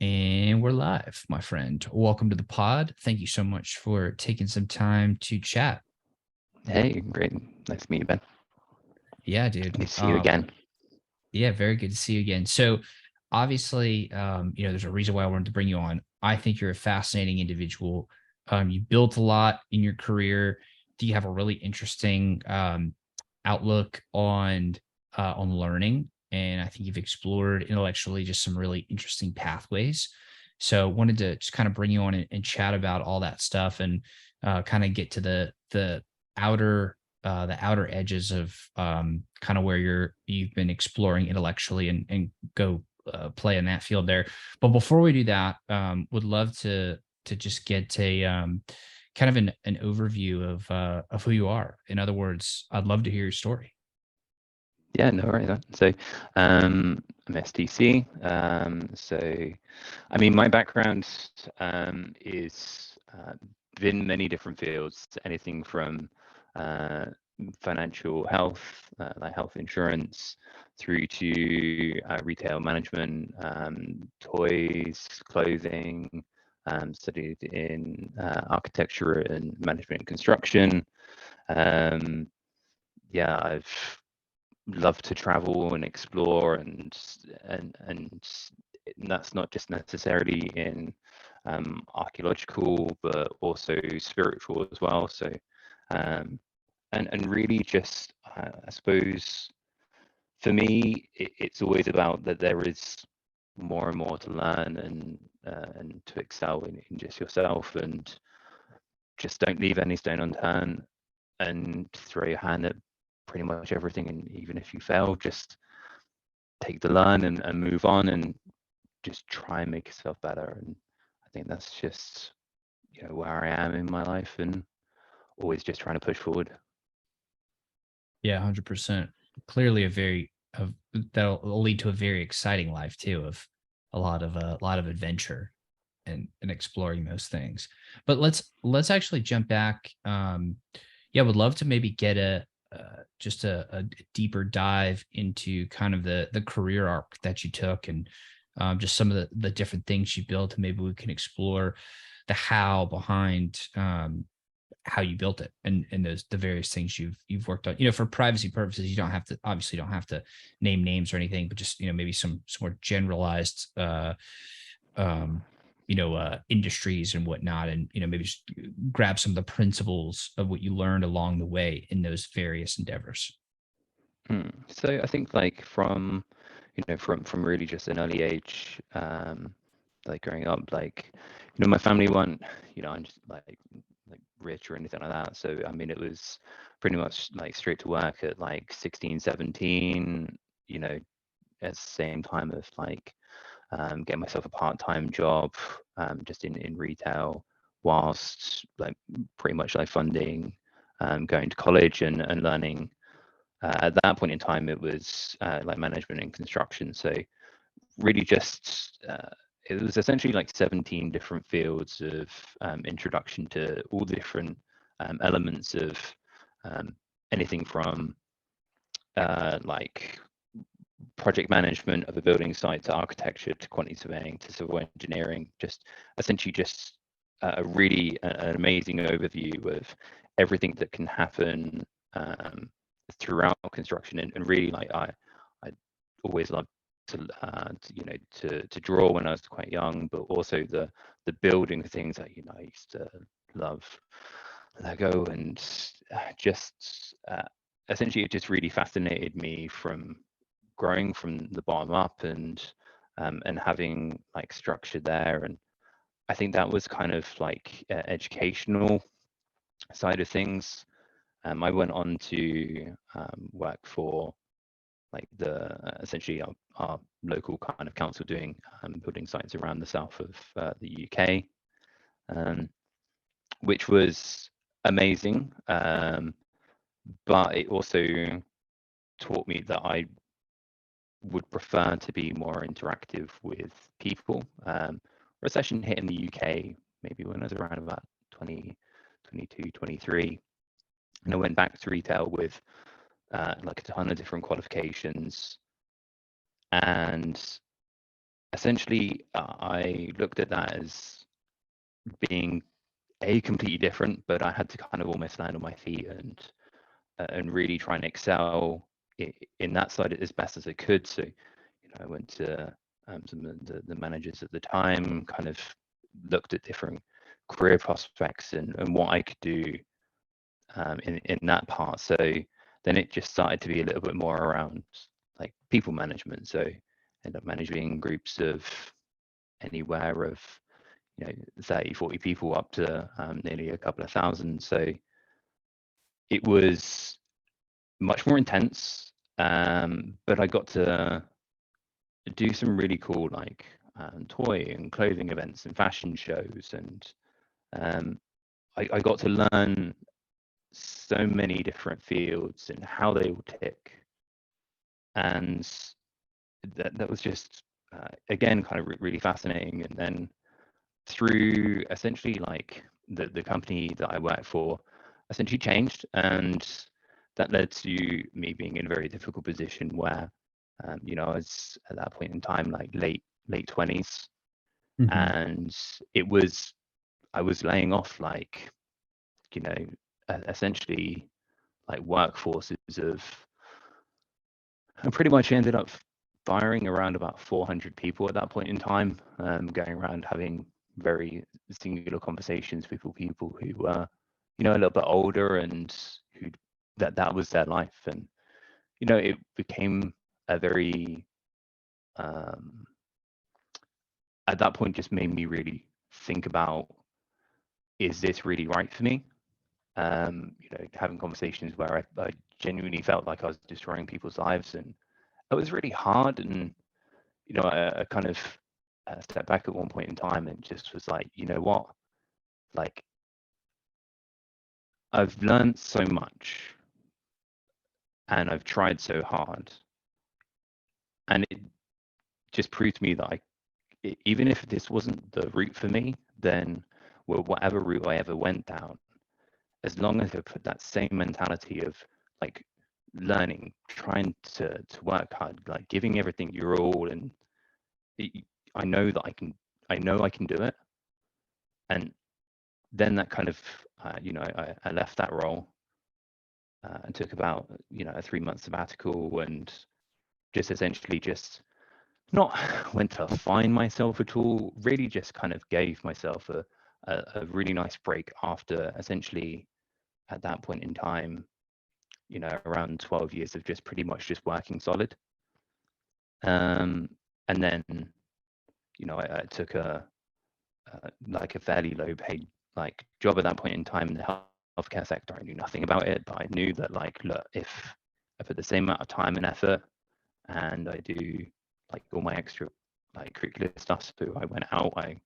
And we're live, my friend. Welcome to the pod. Thank you so much for taking some time to chat. Hey, great. Nice to meet you, Ben. Yeah, dude. Nice to see you again. Yeah, very good to see you again. So, obviously, there's a reason why I wanted to bring you on. I think you're a fascinating individual. You built a lot in your career. Do you have a really interesting outlook on learning? And I think you've explored intellectually just some really interesting pathways. So, wanted to just kind of bring you on and chat about all that stuff and kind of get to the outer edges of kind of where you've been exploring intellectually and go play in that field there. But before we do that, would love to just get a kind of an overview of who you are. In other words, I'd love to hear your story. Yeah, no worries. So, I'm SDC. I mean, my background is been many different fields, anything from financial health, like health insurance, through to retail management, toys, clothing. Studied in architecture and management and construction. Yeah, I've loved to travel and explore, and that's not just necessarily in archaeological, but also spiritual as well. So, and really just, I suppose, for me, it's always about that there is more and more to learn and to excel in just yourself, and just don't leave any stone unturned and throw your hand at pretty much everything. And even if you fail, just take the learn and move on and just try and make yourself better. And I think that's just, where I am in my life, and always just trying to push forward. Yeah, 100%. Clearly, that'll lead to a very exciting life too, of a lot of adventure and exploring those things. But let's actually jump back. Yeah, would love to maybe get just a deeper dive into kind of the career arc that you took and just some of the different things you built, and maybe we can explore the how behind how you built it and the various things you've worked on. For privacy purposes, you don't have to name names or anything, but just maybe some more generalized industries and whatnot, and maybe just grab some of the principles of what you learned along the way in those various endeavors. So I think, like, from really just an early age, like growing up, like, my family weren't, I'm just like rich or anything like that. So I mean, it was pretty much like straight to work at like 16, 17, at the same time of like getting myself a part-time job, just in retail, whilst like pretty much like funding going to college and learning. At that point in time, it was like management and construction. So really just it was essentially like 17 different fields of introduction to all the different elements of anything from like project management of a building site, to architecture, to quantity surveying, to civil engineering. Just essentially just a really an amazing overview of everything that can happen throughout construction. And really, like, I always loved to draw when I was quite young, but also the building things that I used to love Lego, and just essentially it just really fascinated me from growing from the bottom up, and having like structure there. And I think that was kind of like educational side of things. I went on to work for like essentially our local kind of council, doing building sites around the south of the UK, um, which was amazing. But it also taught me that I would prefer to be more interactive with people. Recession hit in the UK maybe when I was around about 20, 22, 23. And I went back to retail with like a ton of different qualifications. And essentially, I looked at that as being completely different, but I had to kind of almost land on my feet and really try and excel in that side as best as I could. So, I went to some of the managers at the time, kind of looked at different career prospects and what I could do in that part. So then it just started to be a little bit more around like people management. So end up managing groups of anywhere of 30, 40 people up to nearly a couple of thousand. So it was much more intense, but I got to do some really cool like toy and clothing events and fashion shows, and I got to learn so many different fields and how they all tick, and that was just again kind of really fascinating. And then through essentially like the company that I work for essentially changed, and that led to me being in a very difficult position where I was at that point in time like late 20s, Mhm. and I was laying off like essentially like workforces of, I pretty much ended up firing around about 400 people at that point in time, going around having very singular conversations with people who were, a little bit older and who that was their life. And, it became a very, at that point just made me really think about, is this really right for me? Having conversations where I genuinely felt like I was destroying people's lives, and it was really hard. And I kind of stepped back at one point in time and just was like, you know what? Like, I've learned so much and I've tried so hard. And it just proved to me that even if this wasn't the route for me, then whatever route I ever went down, as long as I put that same mentality of like learning, trying to work hard, like giving everything your all, and it, I know that I know I can do it. And then that kind of, I left that role and took about, a 3 month sabbatical, and just essentially just not went to find myself at all, really just kind of gave myself a really nice break after essentially at that point in time, around 12 years of just pretty much just working solid. And then, I took like a fairly low paid like job at that point in time in the healthcare sector. I knew nothing about it, but I knew that like, look, if I put the same amount of time and effort and I do like all my extra like curricular stuff, so I went out, I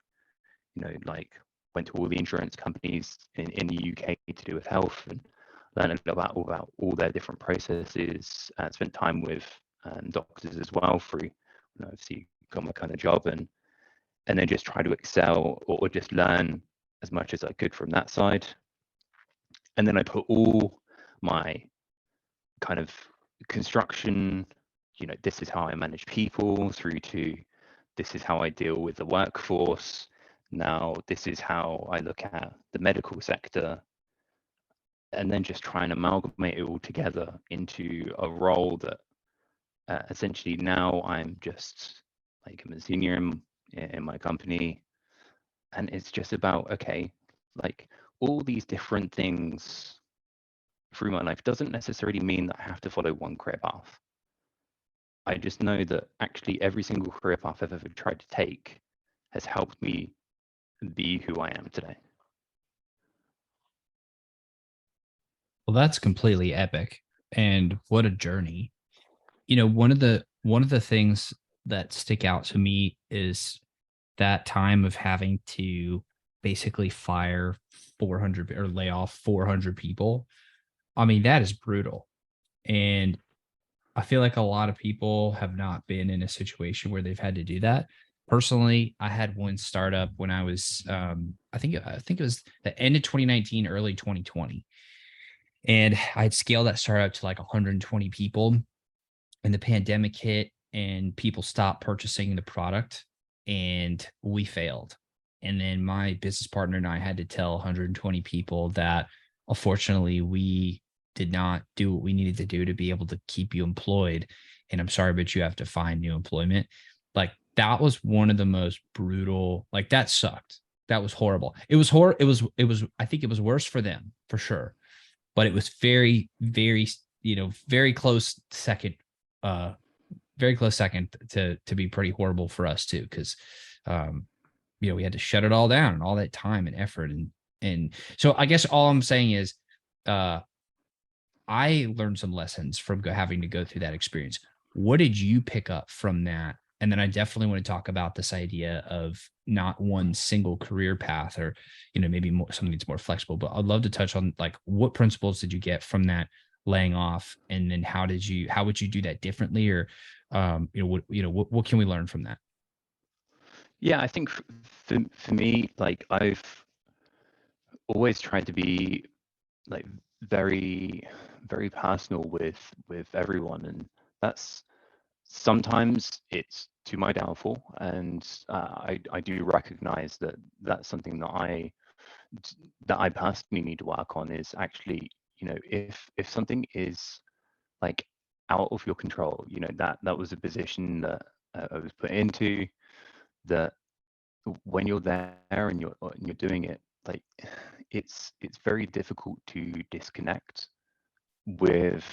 like went to all the insurance companies in the UK to do with health, and learned about all their different processes, spent time with doctors as well through obviously got my kind of job, and then just try to excel or just learn as much as I could from that side. And then I put all my kind of construction, this is how I manage people, through to this is how I deal with the workforce. Now, this is how I look at the medical sector, and then just try and amalgamate it all together into a role that essentially now I'm just like I'm a senior in my company. And it's just about, okay, like all these different things through my life doesn't necessarily mean that I have to follow one career path. I just know that actually every single career path I've ever tried to take has helped me be who I am today. Well, that's completely epic. And what a journey. One of the things that stick out to me is that time of having to basically fire 400 or lay off 400 people. I mean, that is brutal. And I feel like a lot of people have not been in a situation where they've had to do that. Personally, I had one startup when I was I think it was the end of 2019, early 2020. And I'd scaled that startup to like 120 people, and the pandemic hit and people stopped purchasing the product. and we failed. And then my business partner and I had to tell 120 people that unfortunately we did not do what we needed to do to be able to keep you employed. And I'm sorry, but you have to find new employment. Like that was one of the most brutal, like that sucked. That was horrible. It was, I think it was worse for them for sure, but it was very, very, very close second, uh, very close second to be pretty horrible for us too. Cause, um, we had to shut it all down and all that time and effort. And so I guess all I'm saying is, uh, I learned some lessons from having to go through that experience. What did you pick up from that? And then I definitely want to talk about this idea of not one single career path, or, maybe more something that's more flexible. But I'd love to touch on like what principles did you get from that laying off, and then how would you do that differently, or what can we learn from that? Yeah, I think for me, like I've always tried to be like very very personal with everyone, and that's sometimes it's to my downfall, and I do recognize that that's something that I personally need to work on, is actually, if something is like out of your control, that was a position that I was put into, that when you're there and you're doing it, like it's very difficult to disconnect with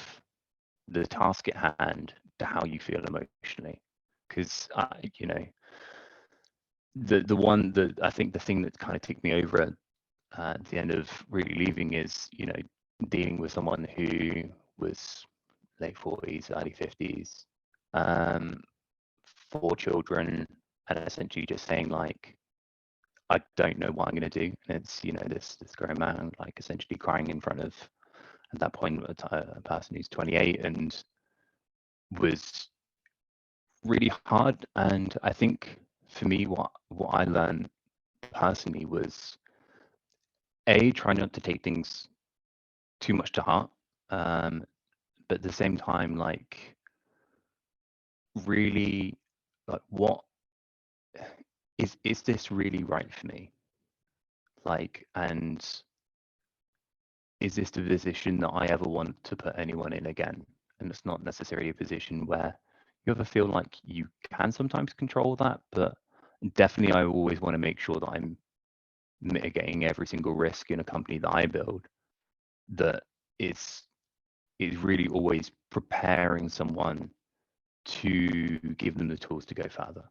the task at hand to how you feel emotionally, because the I think the thing that kind of ticked me over at the end of really leaving is, dealing with someone who was late 40s, early 50s, um, 4 children, and essentially just saying like, I don't know what I'm going to do. And it's, this grown man like essentially crying in front of, at that point, a person who's 28, and was really hard. And I think for me, what I learned personally was, a, try not to take things too much to heart, but at the same time, like really, like, what is this really right for me? Like, and is this the position that I ever want to put anyone in again? And it's not necessarily a position where you ever feel like you can sometimes control that, but definitely I always want to make sure that I'm mitigating every single risk in a company that I build, that is really always preparing someone to give them the tools to go further.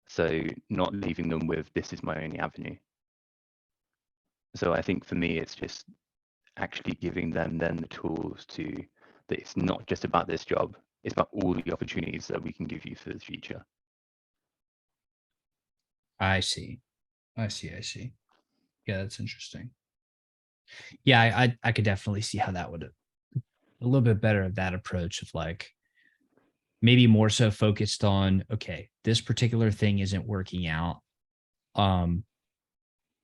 So not leaving them with, this is my only avenue. So I think for me, it's just actually giving them then the tools to, that it's not just about this job, it's about all the opportunities that we can give you for the future. I see. I see. Yeah, that's interesting. Yeah, I could definitely see how that would a little bit better of that approach of like maybe more so focused on, okay, this particular thing isn't working out. Um,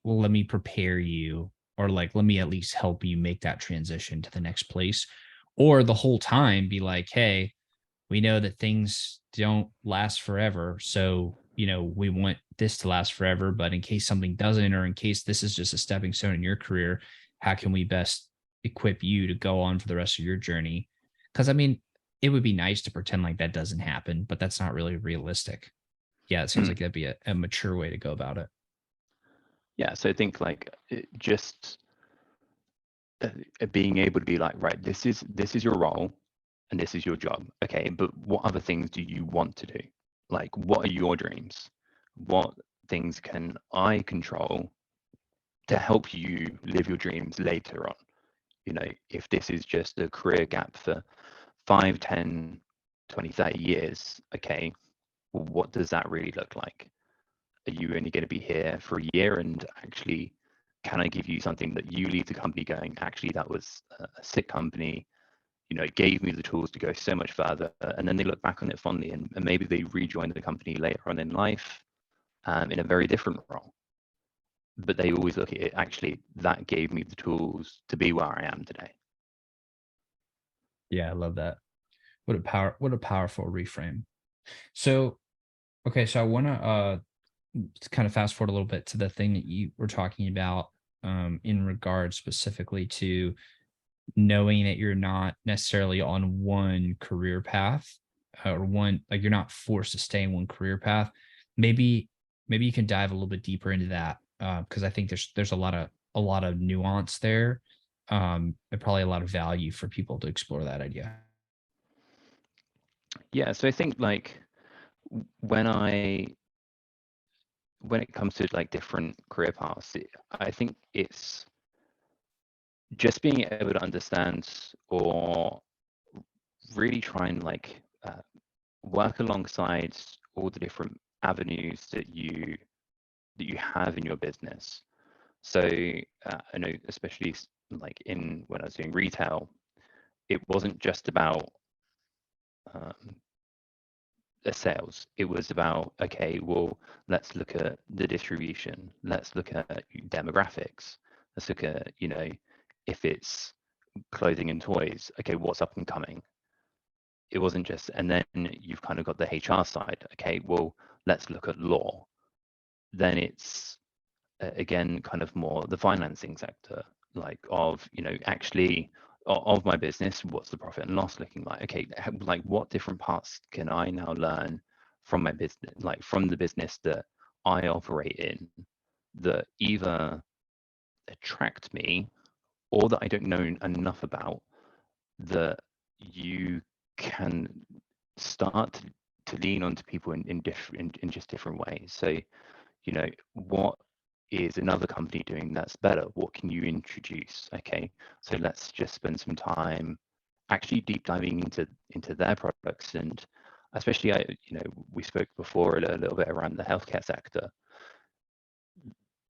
well, let me prepare you, or like let me at least help you make that transition to the next place. Or the whole time be like, hey, we know that things don't last forever. So, we want this to last forever. But in case something doesn't, or in case this is just a stepping stone in your career, how can we best equip you to go on for the rest of your journey? Because I mean, it would be nice to pretend like that doesn't happen, but that's not really realistic. Yeah, it seems Mm. like that'd be a mature way to go about it. Yeah, so I think like just being able to be like, right, this is your role and this is your job. Okay, but what other things do you want to do? Like, what are your dreams? What things can I control to help you live your dreams later on? If this is just a career gap for 5, 10, 20, 30 years, okay, well, what does that really look like? Are you only going to be here for a year? And actually, can I give you something that you leave the company going, actually, that was a sick company, it gave me the tools to go so much further. And then they look back on it fondly, and maybe they rejoin the company later on in life, in a very different role. But they always look at it, actually, that gave me the tools to be where I am today. Yeah, I love that. What a powerful reframe. So Okay, so I want to kind of fast forward a little bit to the thing that you were talking about in regards specifically to knowing that you're not necessarily on one career path or one like you're not forced to stay in one career path. Maybe maybe you can dive a little bit deeper into that because I think there's a lot of nuance there and probably a lot of value for people to explore that idea. Yeah, so I think like when I when it comes to like different career paths, I think it's just being able to understand or really try and like work alongside all the different avenues that you have in your business. So I know, especially like in when I was doing retail, it wasn't just about um, the sales. It was about, okay, well, let's look at the distribution. Let's look at demographics. Let's look at, you know, if it's clothing and toys, okay, what's up and coming? It wasn't just, and then you've kind of got the HR side. Okay, well, let's look at law. Then it's again kind of more the financing sector, like of, you know, actually of my business, what's the profit and loss looking like? Okay, like what different parts can I now learn from my business, like from the business that I operate in, that either attract me or that I don't know enough about, that you can start to lean onto people in different in just different ways. So, you know, what is another company doing that's better? What can you introduce? Okay, so let's just spend some time actually deep diving into their products. And especially, you know, we spoke before a little bit around the healthcare sector.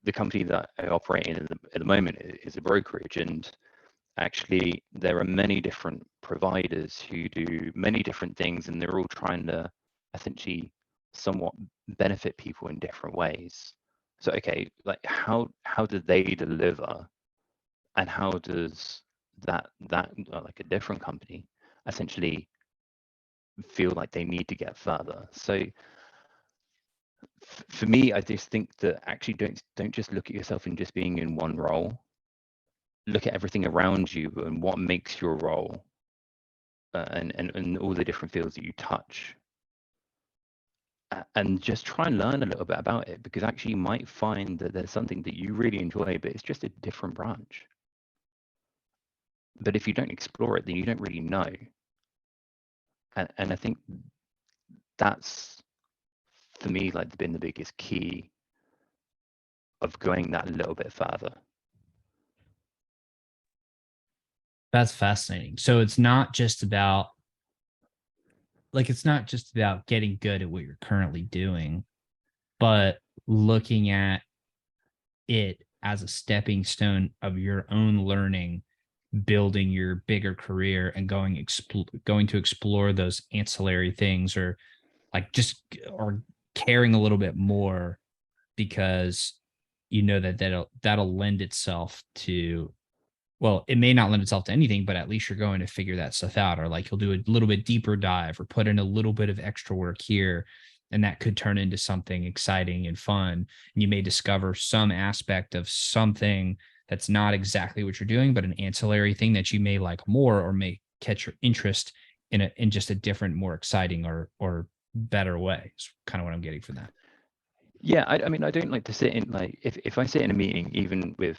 The company that I operate in at the moment is a brokerage, and actually there are many different providers who do many different things, and they're all trying to essentially somewhat benefit people in different ways. So okay, like how do they deliver, and how does that like a different company essentially feel like they need to get further? So for me, I just think that actually don't just look at yourself in just being in one role. Look at everything around you and what makes your role, and all the different fields that you touch, and just try and learn a little bit about it, because actually you might find that there's something that you really enjoy, but it's just a different branch. But if you don't explore it, then you don't really know. And I think that's, for me, like been the biggest key of going that little bit further. That's fascinating. So it's not just about it's not just about getting good at what you're currently doing, but looking at it as a stepping stone of your own learning, building your bigger career and going to explore those ancillary things or just or caring a little bit more because you know that that'll lend itself to well, it may not lend itself to anything, but at least you're going to figure that stuff out. Or like you'll do a little bit deeper dive or put in a little bit of extra work here. And that could turn into something exciting and fun. And you may discover some aspect of something that's not exactly what you're doing, but an ancillary thing that you may like more or may catch your interest in just a different, more exciting or better way. Is kind of what I'm getting from that. Yeah, I mean, I don't like to sit in, like, if I sit in a meeting, even with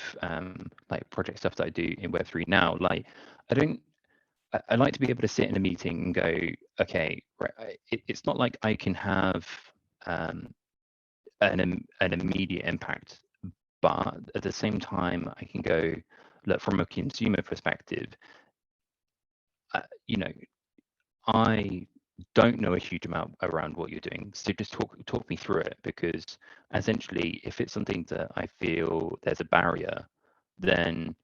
like project stuff that I do in Web3 now, like I don't I like to be able to sit in a meeting and go, okay, right, it's not like I can have um, an immediate impact, but at the same time, I can go, look, from a consumer perspective, you know, I don't know a huge amount around what you're doing, so just talk me through it, because essentially, if it's something that I feel there's a barrier, then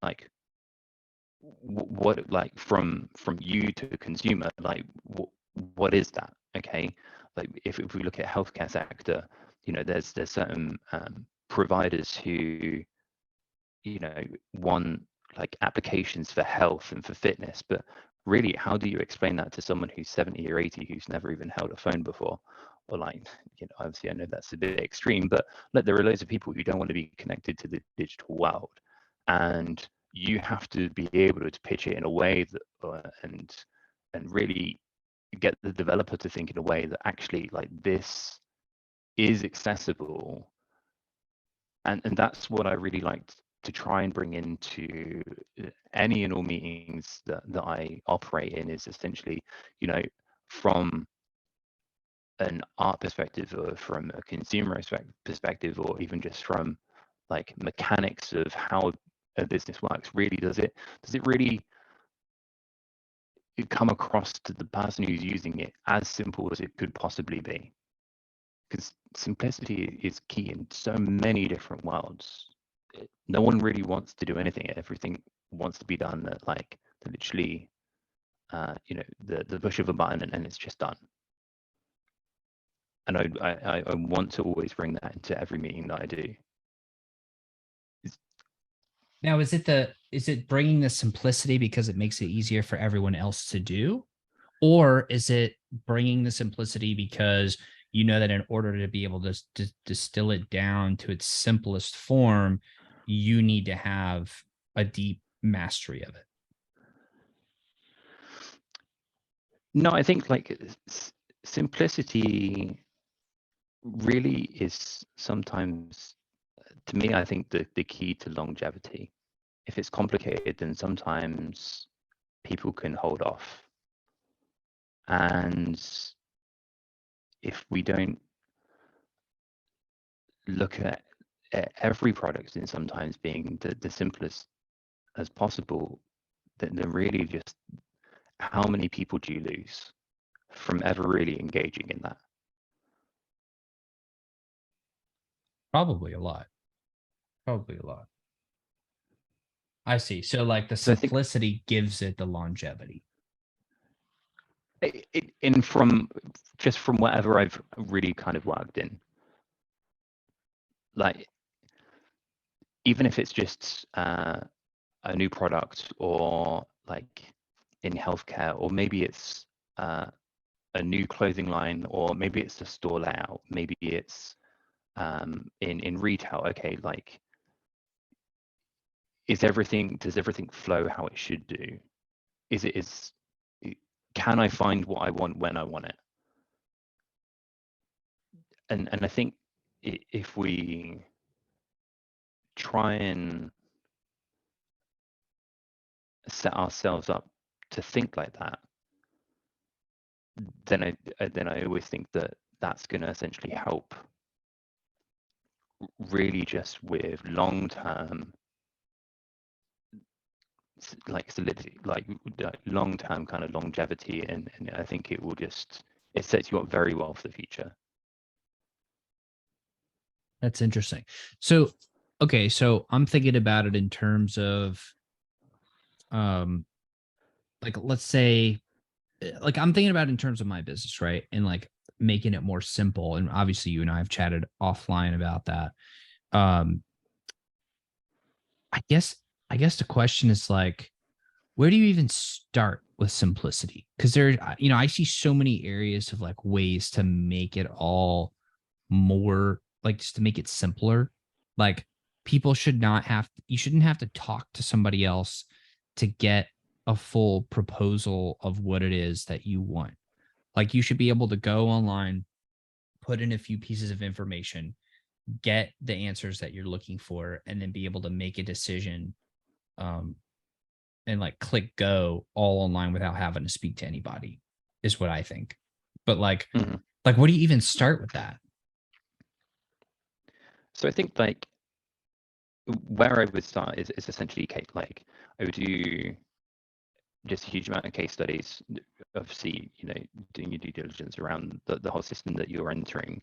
like what, like from you to the consumer, like what is that? Okay, like if we look at healthcare sector, you know, there's certain providers who, you know, want like applications for health and for fitness, but really, how do you explain that to someone who's 70 or 80 who's never even held a phone before? Or like, obviously I know that's a bit extreme, but like there are loads of people who don't want to be connected to the digital world, and you have to be able to pitch it in a way that and really get the developer to think in a way that actually like this is accessible, and that's what I really liked to try and bring into any and all meetings that I operate in, is essentially, from an art perspective, or from a consumer perspective, or even just from like mechanics of how a business works. Really, does it really come across to the person who's using it as simple as it could possibly be? Because simplicity is key in so many different worlds. No one really wants to do anything. Everything wants to be done at like literally, the push of a button, and it's just done. And I want to always bring that into every meeting that I do. Now, is it bringing the simplicity because it makes it easier for everyone else to do? Or is it bringing the simplicity because you know that in order to be able to distill it down to its simplest form, you need to have a deep mastery of it? No, I think like simplicity really is sometimes, to me, I think the key to longevity. If it's complicated, then sometimes people can hold off. And if we don't look at every product in sometimes being the simplest as possible, then really just how many people do you lose from ever really engaging in that? Probably a lot. Probably a lot. I see. So like the So I think simplicity gives it the longevity. in from whatever I've really kind of worked in, like even if it's just a new product, or like in healthcare, or maybe it's a new clothing line, or maybe it's a store layout, maybe it's in retail. Okay, like does everything flow how it should do? Can I find what I want when I want it? And I think if we try and set ourselves up to think like that, then I always think that that's going to essentially help really just with long-term like solidity, like long-term kind of longevity, and I think it sets you up very well for the future. That's interesting. So, okay, so I'm thinking about it in terms of um like let's say like I'm thinking about it in terms of my business, right? And like making it more simple. And obviously you and I have chatted offline about that. Um I guess the question is like, where do you even start with simplicity? Because there, I see so many areas of like ways to make it all more like just to make it simpler. Like people should not have, you shouldn't have to talk to somebody else to get a full proposal of what it is that you want. Like you should be able to go online, put in a few pieces of information, get the answers that you're looking for, and then be able to make a decision um, and like click go all online without having to speak to anybody is what I think. But Mhm. like what do you even start with that? So I think like where I would start is essentially like I would do just a huge amount of case studies, obviously, doing your due diligence around the whole system that you're entering.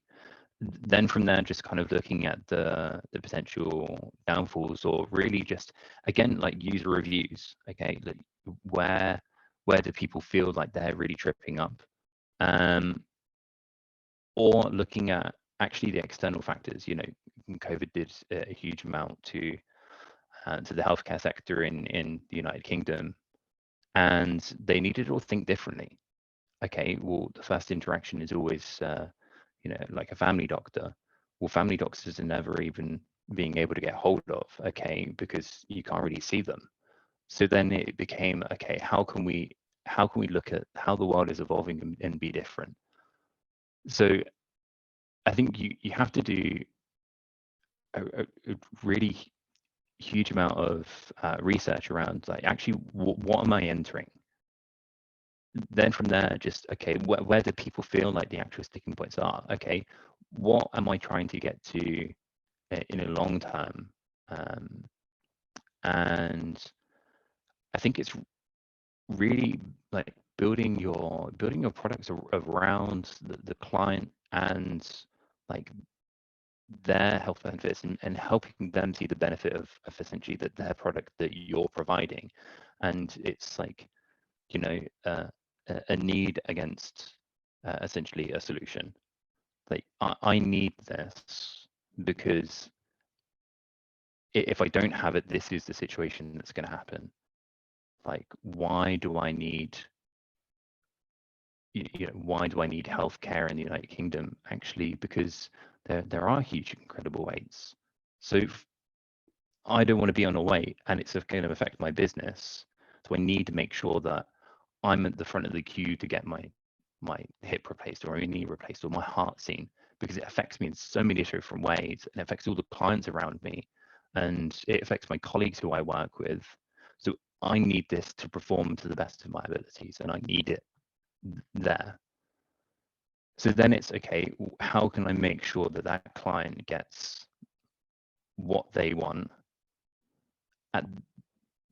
Then from there, just kind of looking at the potential downfalls, or really just again like user reviews. Okay, like where do people feel like they're really tripping up, or looking at actually the external factors. COVID did a huge amount to the healthcare sector in the United Kingdom, and they needed to think differently. Okay, well, the first interaction is always, like a family doctor. Well, family doctors are never even being able to get hold of, okay, because you can't really see them. So then it became, okay, how can we look at how the world is evolving and be different? So I think you have to do a really huge amount of research around, like, actually, what am I entering? Then from there, just, okay, where do people feel like the actual sticking points are? Okay, what am I trying to get to in a long term? And I think it's really like building your products around the client and like their health benefits, and helping them see the benefit of essentially that their product that you're providing. And it's like, a need against essentially a solution. Like, I need this because if I don't have it, this is the situation that's going to happen. Like, why do I need why do I need healthcare in the United Kingdom? Actually, because there are huge, incredible waits. So I don't want to be on a wait, and it's going to affect my business. So I need to make sure that I'm at the front of the queue to get my hip replaced, or my knee replaced, or my heart seen, because it affects me in so many different ways, and it affects all the clients around me, and it affects my colleagues who I work with. So I need this to perform to the best of my abilities, and I need it there. So then it's, okay, how can I make sure that that client gets what they want at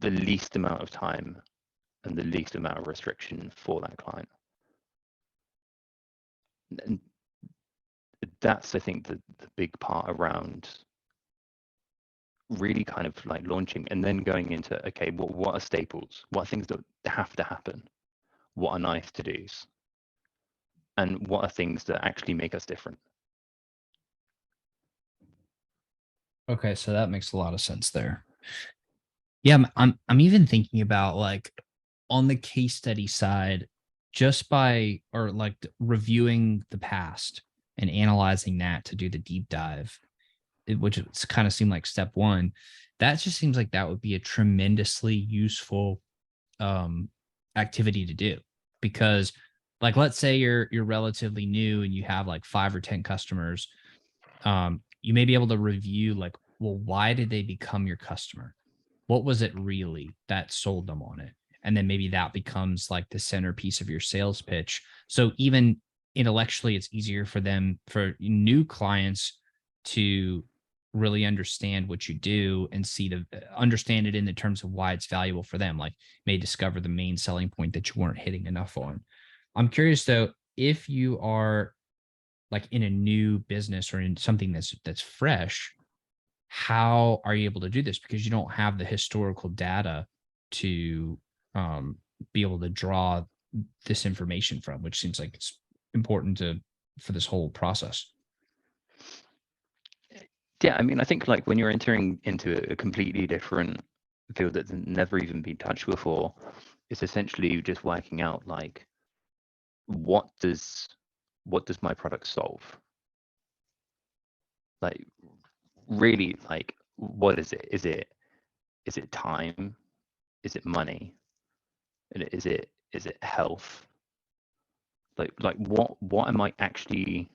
the least amount of time and the least amount of restriction for that client? And that's, I think, the big part around really kind of like launching, and then going into, okay, what are staples? What are things that have to happen? What are nice to do's? And what are things that actually make us different? Okay, so that makes a lot of sense there. Yeah, I'm even thinking about like on the case study side, just by or like reviewing the past and analyzing that to do the deep dive, which it's kind of seemed like step one. That just seems like that would be a tremendously useful um activity to do, because like let's say you're relatively new and you have like 5 or 10 customers. You may be able to review like, well, why did they become your customer? What was it really that sold them on it? And then maybe that becomes like the centerpiece of your sales pitch. So even intellectually, it's easier for them, for new clients, to really understand what you do and see the understand it in the terms of why it's valuable for them. Like, may discover the main selling point that you weren't hitting enough on. I'm curious though, if you are like in a new business or in something that's fresh, how are you able to do this? Because you don't have the historical data to um, be able to draw this information from, which seems like it's important to for this whole process. Yeah, I mean, I think like when you're entering into a completely different field that's never even been touched before, it's essentially just working out like, what does my product solve? Like, really, like, what is it? Is it time? Is it money? And is it health? Like what am I actually,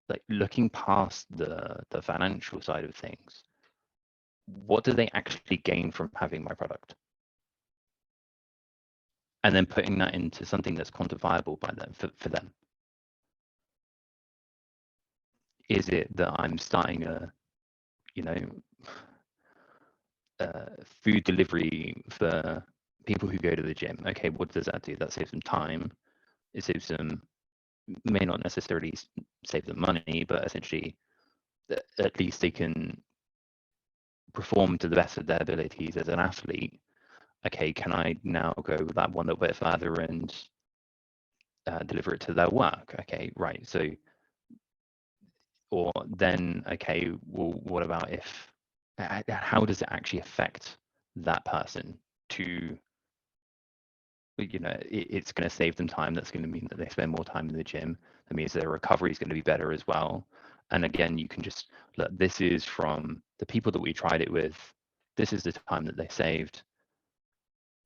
like, looking past the financial side of things? What do they actually gain from having my product? And then putting that into something that's quantifiable by them, for them. Is it that I'm starting a, you know, food delivery for people who go to the gym? Okay, what does that do? That saves them time. It saves them, may not necessarily save them money, but essentially, at least they can perform to the best of their abilities as an athlete. Okay, can I now go that one little bit further and deliver it to their work? Okay, right. So, or then, okay, well, what about if, how does it actually affect that person to it's going to save them time. That's going to mean that they spend more time in the gym. That means their recovery is going to be better as well. And again, you can just look, this is from the people that we tried it with. This is the time that they saved.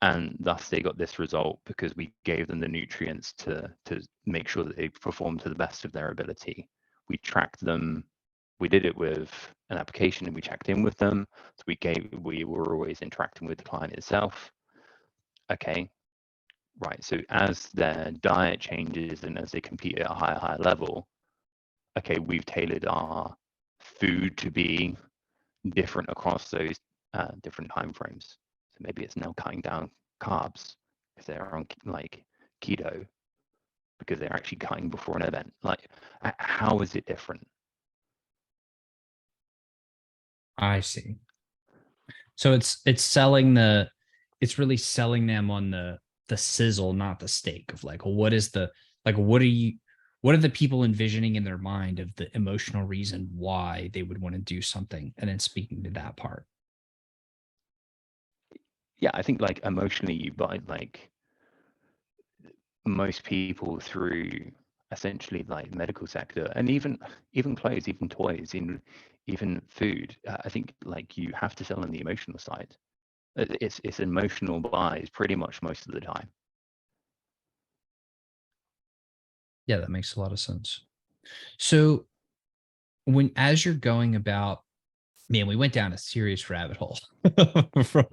And thus they got this result because we gave them the nutrients to make sure that they perform to the best of their ability. We tracked them. We did it with an application and we checked in with them. So we were always interacting with the client itself. Okay, right. So as their diet changes and as they compete at a higher level, okay, we've tailored our food to be different across those different time frames. So maybe it's now cutting down carbs if they're on like keto because they're actually cutting before an event. Like, how is it different? I see. So it's really selling them on the sizzle, not the steak of like, well, what is the like what are the people envisioning in their mind of the emotional reason why they would want to do something, and then speaking to that part. Yeah, I think like emotionally you buy like most people through essentially like medical sector and even clothes, even toys, even food. I think like you have to sell on the emotional side. It's emotional buys pretty much most of the time. Yeah, that makes a lot of sense. So when as you're going about, man, we went down a serious rabbit hole from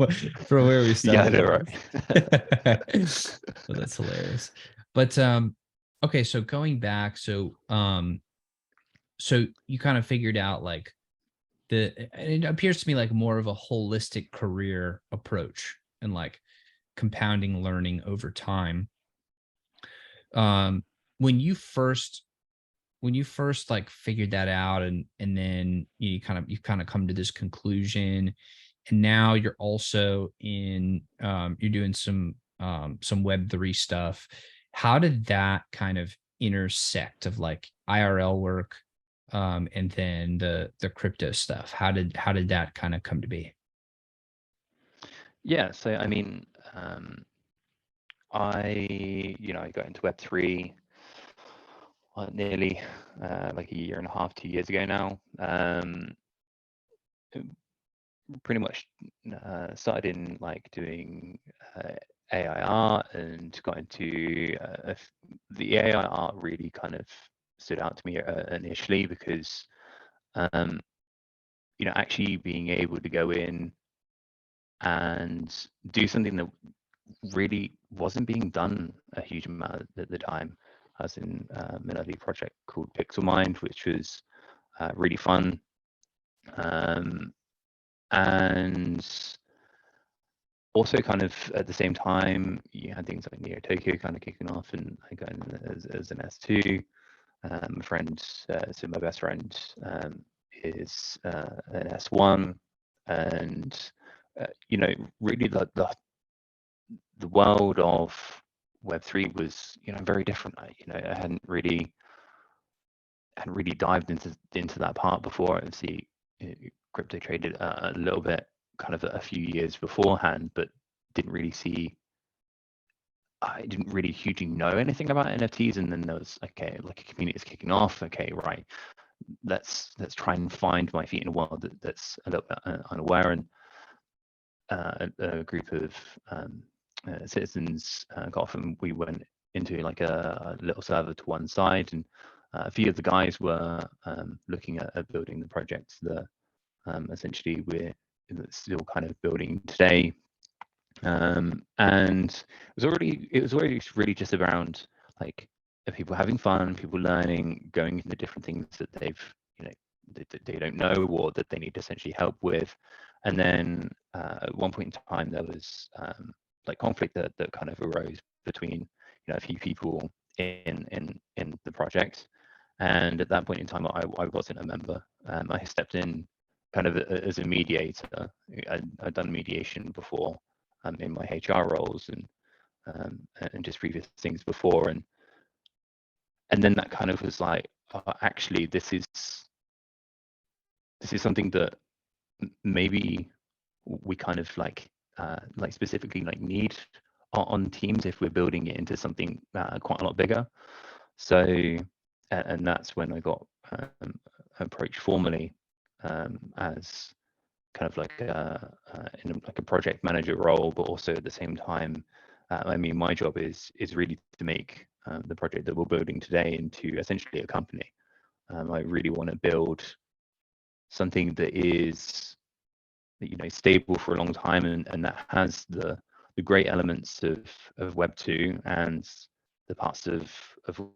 from where we Yeah, I started know, on right? this. Well, that's hilarious. But okay, so going back, so you kind of figured out like it appears to me like more of a holistic career approach and like compounding learning over time. Um when you first like figured that out, and then you kind of come to this conclusion, and now you're also in you're doing some web3 stuff. How did that kind of intersect of like IRL work, and then the crypto stuff? How did that kind of come to be? Yeah, so I mean, I got into Web3 nearly like a year and a half, 2 years ago now. Pretty much started in like doing AI art and got into the AI art really kind of stood out to me initially because actually being able to go in and do something that really wasn't being done a huge amount at the time. I was in an early project called Pixel Mind, which was really fun. And also kind of at the same time, you had things like Neo Tokyo kind of kicking off, and I got in as an S2. My friend, so my best friend is an S1, and really the world of Web3 was very different. I hadn't really dived into that part before. Obviously, crypto traded a little bit, kind of a few years beforehand, but didn't really see. I didn't really hugely know anything about NFTs, and then there was okay, like a community is kicking off. Okay, right, let's try and find my feet in a world that's a little bit unaware, and a group of citizens got off, and we went into like a little server to one side, and a few of the guys were looking at building the projects that essentially we're still kind of building today. And it was already really just around like people having fun, people learning, going into different things that you know they don't know or that they need essentially help with. And then at one point in time there was like conflict that kind of arose between a few people in the project. And at that point in time I wasn't a member. I stepped in kind of as a mediator. I'd done mediation before in my HR roles and just previous things before, and then that kind of was like, actually, this is something that maybe we kind of like specifically like need on teams if we're building it into something quite a lot bigger. So, and that's when I got approached formally as kind of like in like a project manager role, but also at the same time, I mean, my job is really to make the project that we're building today into essentially a company. I really want to build something that is, you know, stable for a long time, and that has the great elements of Web 2 and the parts of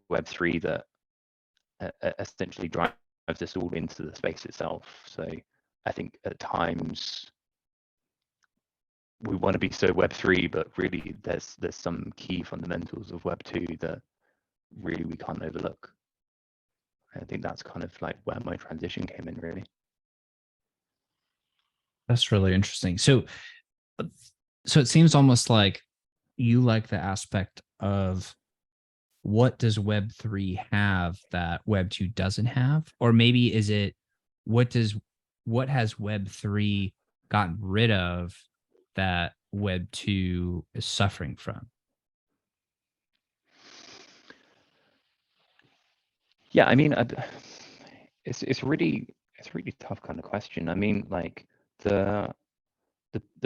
Web 3 that essentially drive this all into the space itself. So I think at times we want to be so Web 3, but really there's some key fundamentals of Web 2 that really we can't overlook. I think that's kind of like where my transition came in, really. That's really interesting. So it seems almost like you like the aspect of what does Web 3 have that Web 2 doesn't have? Or maybe is it what has Web 3 gotten rid of that Web 2 is suffering from? Yeah, I mean, it's a really tough kind of question. I mean, like the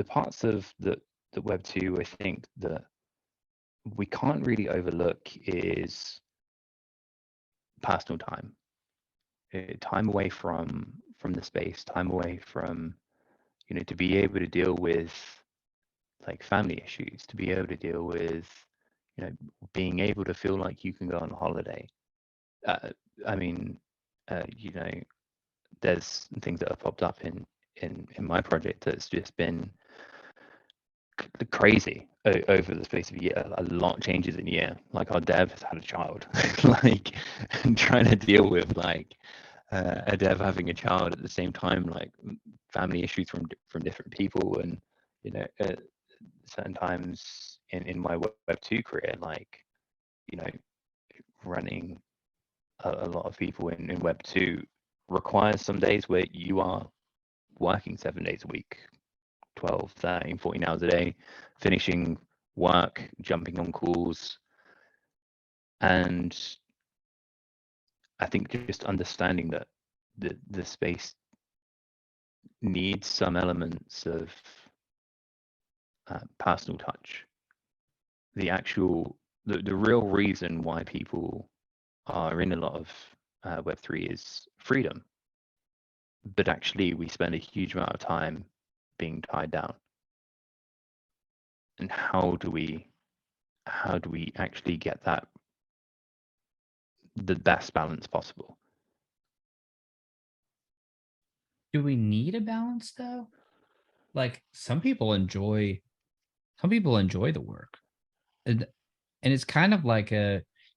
parts of the Web 2, I think that we can't really overlook is personal time. Time away from the space, time away from, you know, to be able to deal with like family issues, to be able to deal with, you know, being able to feel like you can go on holiday. I mean, you know, there's things that have popped up in my project that's just been crazy over the space of a year. A lot changes in a year. Like our dev has had a child, like, and trying to deal with like a dev having a child at the same time, like family issues from different people, and you know, at certain times in my Web 2 career, like, you know, running a lot of people in Web 2 requires some days where you are working 7 days a week, 12, 13, 14 hours a day, finishing work, jumping on calls. And I think just understanding that the space needs some elements of personal touch. The actual, the real reason why people are in a lot of Web3 is freedom. But actually, we spend a huge amount of time being tied down. And how do we actually get that the best balance possible? Do we need a balance though? Like some people enjoy the work. And it's kind of like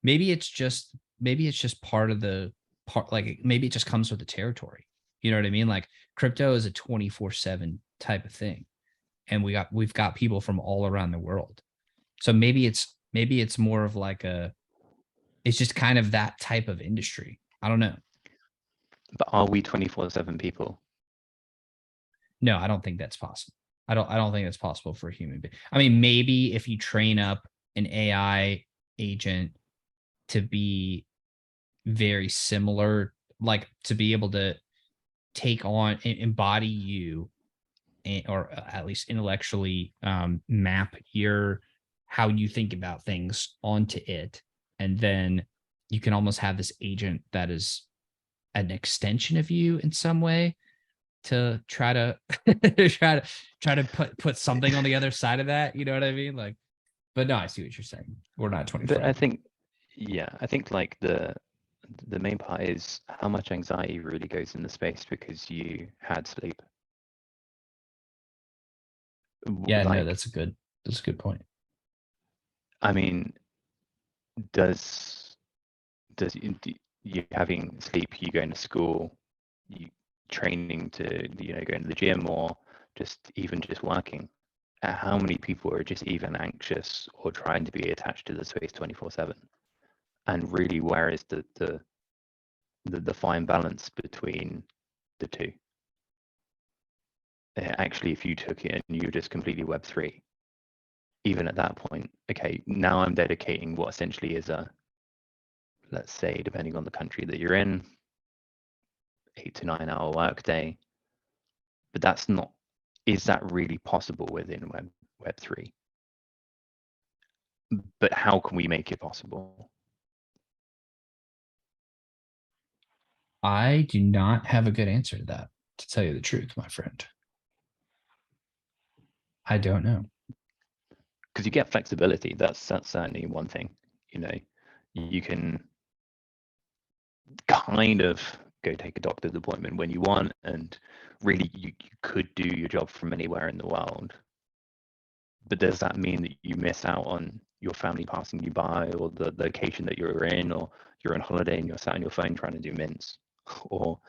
maybe it's just part of the part, like maybe it just comes with the territory. You know what I mean? Like crypto is a 24/7 type of thing. And we've got people from all around the world. So maybe it's more of like it's just kind of that type of industry. I don't know. But are we 24/7 people? No, I don't think that's possible. I don't think that's possible for a human being. I mean, maybe if you train up an AI agent to be very similar, like to be able to take on embody you, or at least intellectually map your how you think about things onto it, and then you can almost have this agent that is an extension of you in some way to try to try to put something on the other side of that. You know what I mean? Like, but no, I see what you're saying. We're not 24. But I think, yeah, I think like the main part is how much anxiety really goes in the space because you had sleep. Yeah, no, Like, that's a good point. I mean, does you having sleep, you going to school, you training to, you know, going to the gym, or just even just working? How many people are just even anxious or trying to be attached to the space 24/7? And really, where is the fine balance between the two? Actually, if you took it and you're just completely Web3, even at that point, okay, now I'm dedicating what essentially is a, let's say, depending on the country that you're in, 8 to 9 hour workday. But that's not, is that really possible within Web3? But how can we make it possible? I do not have a good answer to that, to tell you the truth, my friend. I don't know. Because you get flexibility. That's certainly one thing. You know, you can kind of go take a doctor's appointment when you want, and really you could do your job from anywhere in the world. But does that mean that you miss out on your family passing you by, or the location that you're in, or you're on holiday and you're sat on your phone trying to do mints, or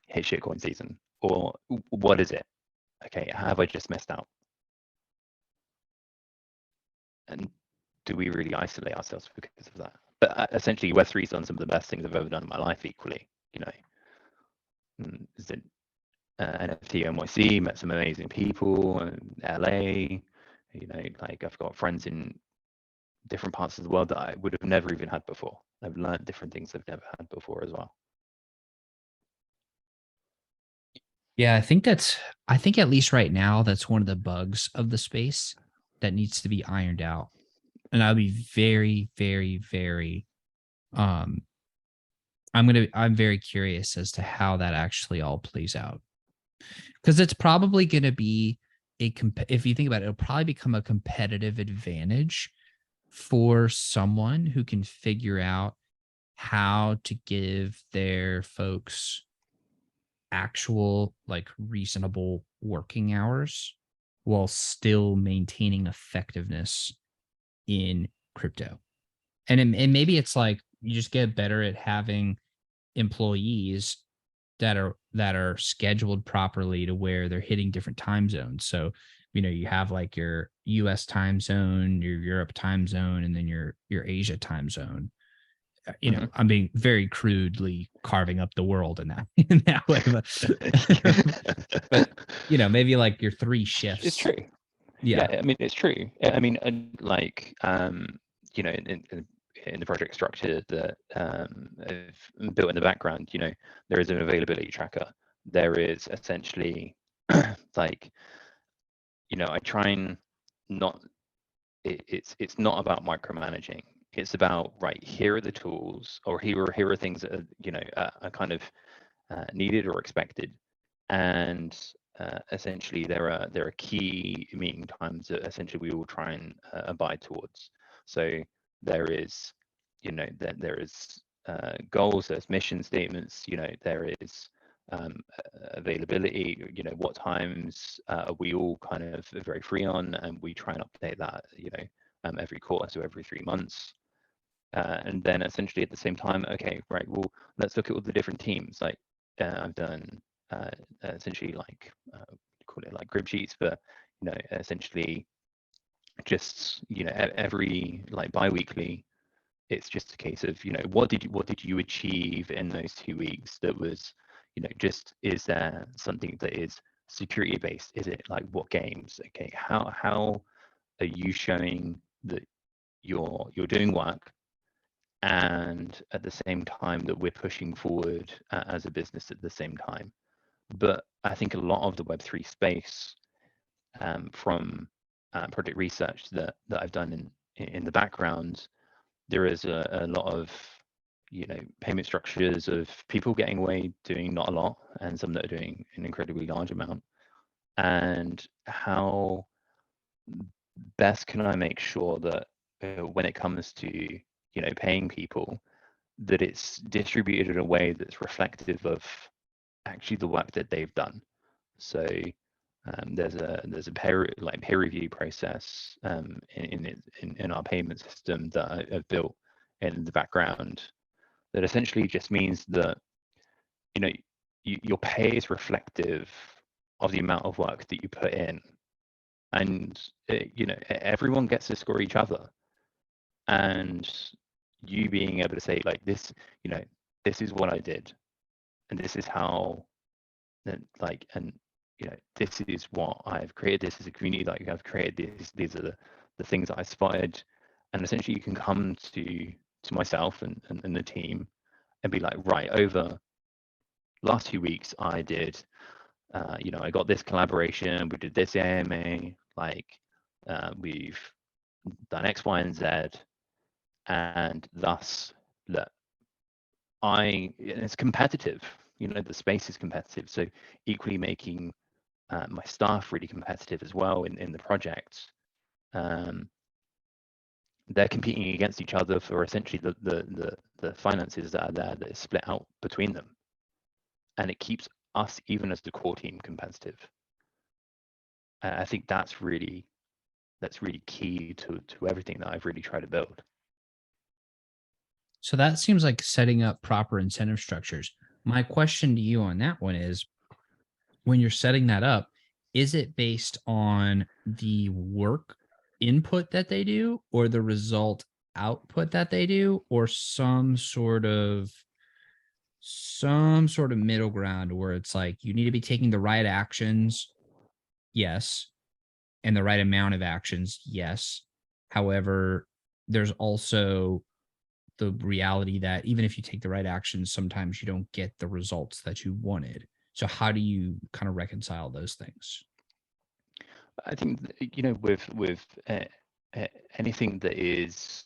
hit shitcoin season, or what is it? Okay, have I just missed out? And do we really isolate ourselves because of that? But essentially, Web3's done some of the best things I've ever done in my life equally. You know, is it NFT NYC, met some amazing people in LA. You know, like I've got friends in different parts of the world that I would have never even had before. I've learned different things I've never had before as well. Yeah, I think at least right now, that's one of the bugs of the space that needs to be ironed out. And I'll be very, very, very, um, I'm very curious as to how that actually all plays out. Because it's probably going to be if you think about it, it'll probably become a competitive advantage for someone who can figure out how to give their folks actual, like, reasonable working hours while still maintaining effectiveness in crypto. And maybe it's like you just get better at having employees that are scheduled properly to where they're hitting different time zones. So, you know, you have like your US time zone, your Europe time zone, and then your Asia time zone. You know, I'm being very crudely carving up the world in that in that way, but you know, maybe like your three It's shifts. true. Yeah. Yeah, I mean, it's true. I mean, like, you know, in the project structure that I've built in the background, you know, there is an availability tracker. There is essentially like, you know, I try and not, it's not about micromanaging. It's about, right, here are the tools, or here are things that are, you know, are kind of needed or expected, and essentially there are key meeting times that essentially we will try and abide towards. So there is, you know, there is goals, there's mission statements, you know, there is availability, you know, what times are we all kind of very free on, and we try and update that, you know, every quarter, so every 3 months. And then essentially at the same time, okay, right, well, let's look at all the different teams. Like I've done essentially like call it like grid sheets, but you know, essentially just, you know, every like bi-weekly, it's just a case of, you know, what did you achieve in those 2 weeks that was, you know, just, is there something that is security based? Is it like what games? Okay, how are you showing that you're doing work, and at the same time that we're pushing forward as a business at the same time? But I think a lot of the Web3 space, from project research that I've done in the background, there is a lot of, you know, payment structures of people getting away doing not a lot, and some that are doing an incredibly large amount. And how best can I make sure that when it comes to, you know, paying people, that it's distributed in a way that's reflective of actually the work that they've done. So there's a peer review process in our payment system that I've built in the background, that essentially just means that, you know, your pay is reflective of the amount of work that you put in, and you know, everyone gets to score each other, and you being able to say like this, you know, this is what I did, and this is how, like, and you know, this is what I've created, this is a community that I've created, these are the things that I spotted, and essentially you can come to myself and the team and be like, right, over last 2 weeks I did, I got this collaboration, we did this AMA, like we've done X, Y, and Z, and thus look, it's competitive. The space is competitive, so equally making my staff really competitive as well in the project. They're competing against each other for essentially the finances that are there that is split out between them, and it keeps us, even as the core team, competitive. I think that's really key to everything that I've really tried to build. So that seems like setting up proper incentive structures. My question to you on that one is, when you're setting that up, is it based on the work input that they do, or the result output that they do, or some sort of middle ground where it's like you need to be taking the right actions, yes, and the right amount of actions, yes. However, there's also the reality that even if you take the right actions, sometimes you don't get the results that you wanted. So how do you kind of reconcile those things? I think with anything that is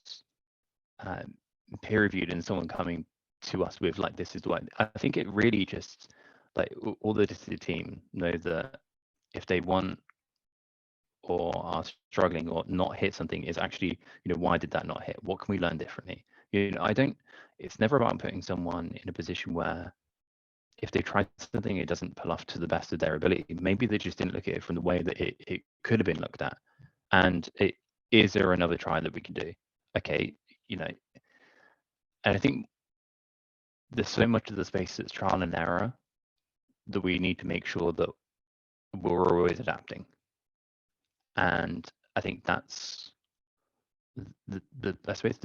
peer reviewed and someone coming to us with like, this is what I think, it really just like all the team know that if they want or are struggling or not hit something, is actually, why did that not hit? What can we learn differently? It's never about putting someone in a position where if they tried something, it doesn't pull off to the best of their ability. Maybe they just didn't look at it from the way that it could have been looked at. And is there another try that we can do? Okay, and I think there's so much of the space that's trial and error that we need to make sure that we're always adapting. And I think that's I suppose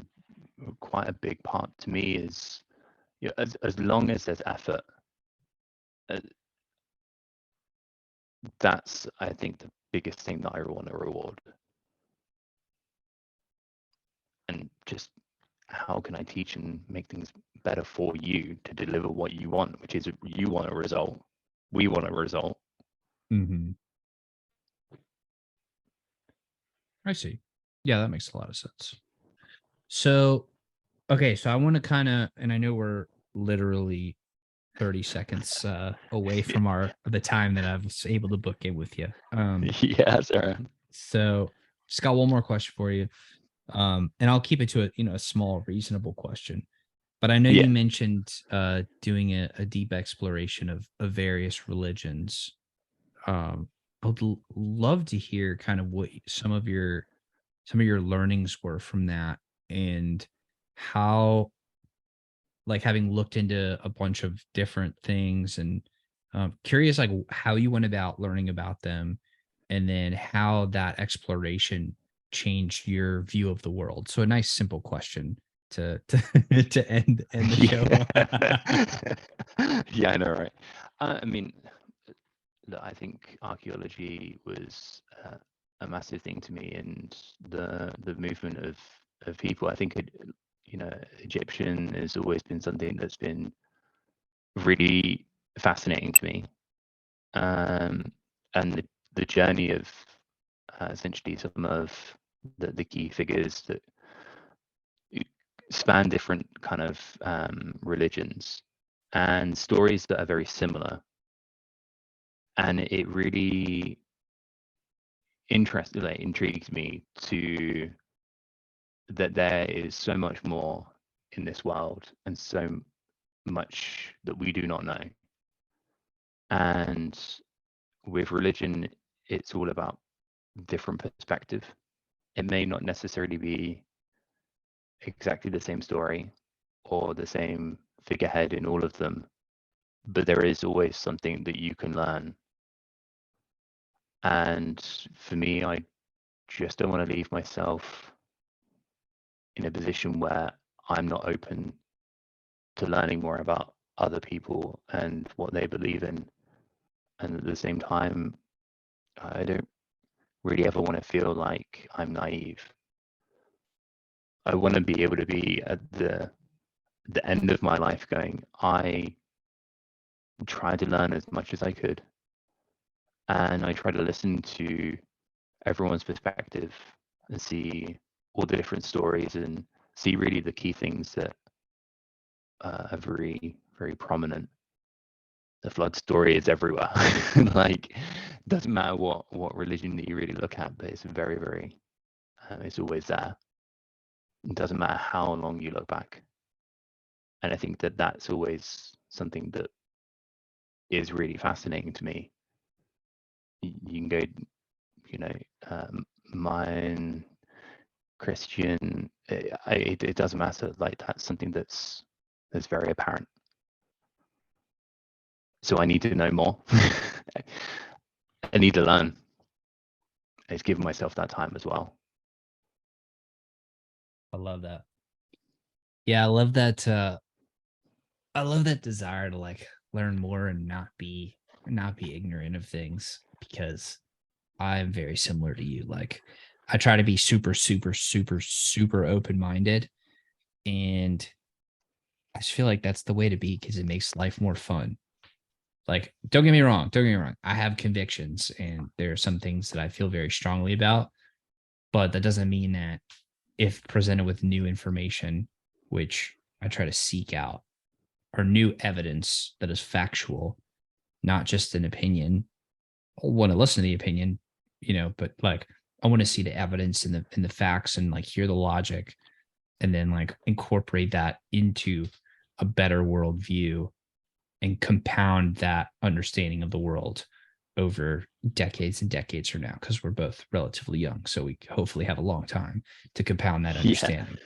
quite a big part to me is, as long as there's effort, that's, I think, the biggest thing that I want to reward. And just how can I teach and make things better for you to deliver what you want, which is, you want a result, we want a result. Mm-hmm. I see. Yeah, that makes a lot of sense. So, okay, so I want to kind of, and I know we're literally 30 seconds away from the time that I was able to book in with you. Yeah, sorry. So just got one more question for you. And I'll keep it to a small, reasonable question. But I know Yeah. you mentioned doing a deep exploration of various religions. I would love to hear kind of what some of your learnings were from that, and how, like, having looked into a bunch of different things, and curious like how you went about learning about them, and then how that exploration changed your view of the world. So a nice simple question to to end the show. Yeah, I know, right? I mean, look, I think archaeology was a massive thing to me, and the movement of people. I think Egyptian has always been something that's been really fascinating to me, and the journey of essentially some of the key figures that span different kind of religions and stories that are very similar. And it really intrigues me to that there is so much more in this world and so much that we do not know. And with religion, it's all about different perspective. It may not necessarily be exactly the same story or the same figurehead in all of them, but there is always something that you can learn. And for me, I just don't want to leave myself in a position where I'm not open to learning more about other people and what they believe in. And at the same time, I don't really ever want to feel like I'm naive. I want to be able to be at the end of my life going, I tried to learn as much as I could, and I try to listen to everyone's perspective and see all the different stories and see really the key things that are very, very prominent. The flood story is everywhere. Like, doesn't matter what religion that you really look at, but it's very, very, it's always there. It doesn't matter how long you look back. And I think that that's always something that is really fascinating to me. You can go, you know, mine, Christian, it doesn't matter. Like, that's something that's very apparent. So I need to know more. I need to learn. It's giving myself that time as well. I love that. Yeah, I love that. I love that desire to like learn more and not be ignorant of things, because I'm very similar to you. Like, I try to be super, super, super, super open minded, and I just feel like that's the way to be because it makes life more fun. Like, don't get me wrong. Don't get me wrong. I have convictions, and there are some things that I feel very strongly about, but that doesn't mean that if presented with new information, which I try to seek out, or new evidence that is factual, not just an opinion. I want to listen to the opinion, but like I want to see the evidence and the facts and like hear the logic, and then like incorporate that into a better worldview and compound that understanding of the world over decades and decades from now, because we're both relatively young. So we hopefully have a long time to compound that understanding.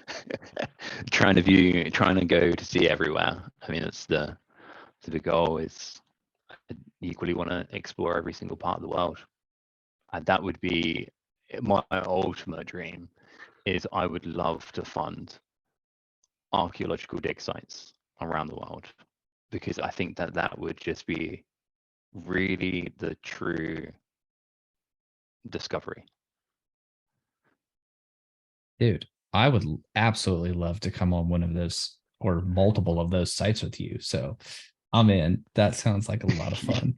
Yeah. Trying to go to see everywhere. I mean, it's the goal is I equally want to explore every single part of the world. And that would be my ultimate dream. Is I would love to fund archaeological dig sites around the world, because I think that that would just be really the true discovery. Dude, I would absolutely love to come on one of those or multiple of those sites with you. So I'm in. That sounds like a lot of fun.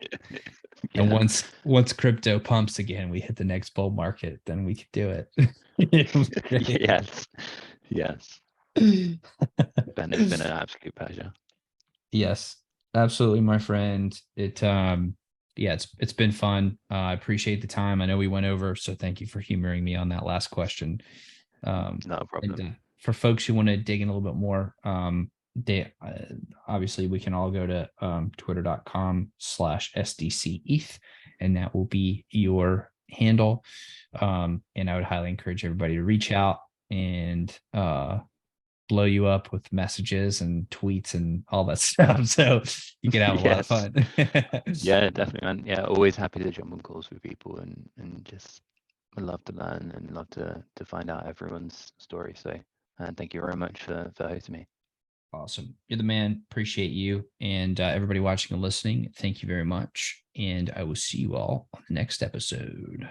And Yeah. once crypto pumps again, we hit the next bull market, then we could do it. It'll be great. Yes. Yes. Ben, it's been an absolute pleasure. Yes, absolutely, my friend. Yeah, it's been fun. I appreciate the time. I know we went over, so thank you for humoring me on that last question. No And problem. for folks who want to dig in a little bit more, they obviously we can all go to twitter.com/sdc.eth, and that will be your handle. And I would highly encourage everybody to reach out and blow you up with messages and tweets and all that stuff. So you can have a lot of Yes. fun. Yeah, definitely, man. Yeah, always happy to jump on calls with people and just love to learn and love to find out everyone's story. So, thank you very much for hosting me. Awesome. You're the man. Appreciate you. And everybody watching and listening, thank you very much. And I will see you all on the next episode.